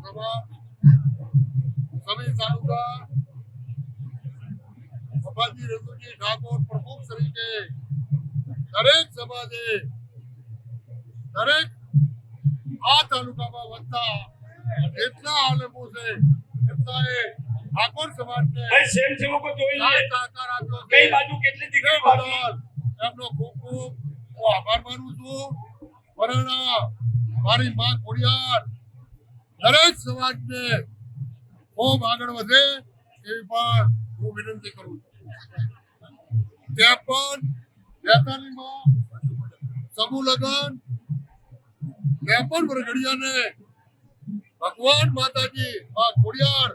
सभा सभी तालुका अप्पाजी रतुजी ठाकोर प्रमुख श्री के दरेक समाजे दरेक आ तालुका में वत्ता जितना आलमो से जितना ये ठाकोर समाज ने सेम सेवको જોઈ सहकार आप्यो કઈ બાજુ કેટલી દીકરી બાકી એમનો ખૂબ ખૂબ હું આભાર માનું છું વરણા મારી માં ખોડિયાર દરેક સમાજને ખૂબ આગળ વધે એવી પણ હું વિનંતી કરું છું ત્યાં પણ 42માં સમૂહ લગ્ન 53 વરઘડિયાને ભગવાન માતાજી માં ખોડિયાર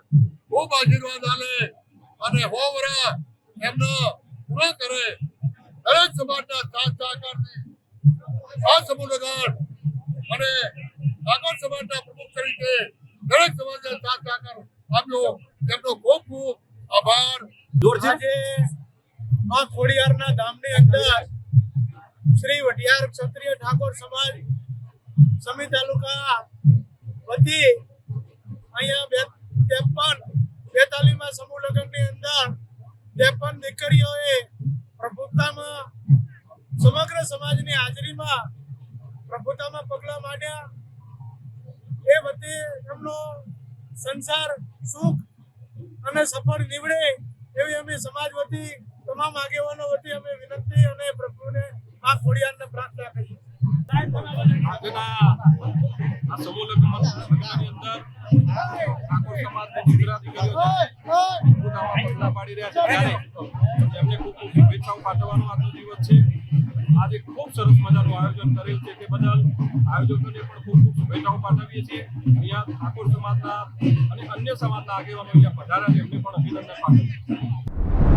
ખૂબ આશીર્વાદ આલે અને હોવરા એમનો પૂરા કરે દરેક સમાજના સાથ સહકારથી આ સમૂહ લગ્ન અને ઠાકોર સમાજના પ્રમુખ તરીકે દરેક સમાજને સાથ સહકાર આપ્યો તેમનો ખૂબ ખૂબ આભાર. આજે માં ખોડિયારના ધામની અંદર શ્રી વઢિયાર ક્ષત્રિય ઠાકોર સમાજ સમી તાલુકા વતી અહીંયા 42માં સમૂહ લગ્નની અંદર 53 દીકરીઓએ પ્રભુતામાં સમગ્ર સમાજની હાજરીમાં પ્રભુતામાં પગલા માંડ્યા. એ વતી એમનો સંસાર સુખ અને સફળ નીવડે એવી અમે સમાજ વતી તમામ આગેવાનો વતી અમે વિનંતી અને પ્રભુને આ ખોડિયારને પ્રાર્થના કરીએ. આજના આ સમૂહ લગ્નની અંદર ઠાકોર સમાજના દીકરા દીકરીઓ પોતામાં પગલા પાડી રહ્યા છે ત્યારે એમને ખૂબ ખૂબ શુભેચ્છાઓ પાઠવવાનો આજનો દિવસ છે. આજે ખૂબ સરસ મજાનું આયોજન કરેલ છે તે બદલ આયોજકોને પણ ખૂબ ખૂબ શુભેચ્છાઓ પાઠવીએ છીએ. અહીંયા ઠાકોર સમાજના અને અન્ય સમાજના આગેવાનો અહીંયા પધાર્યા છે એમને પણ અભિનંદન પાઠવીએ છીએ.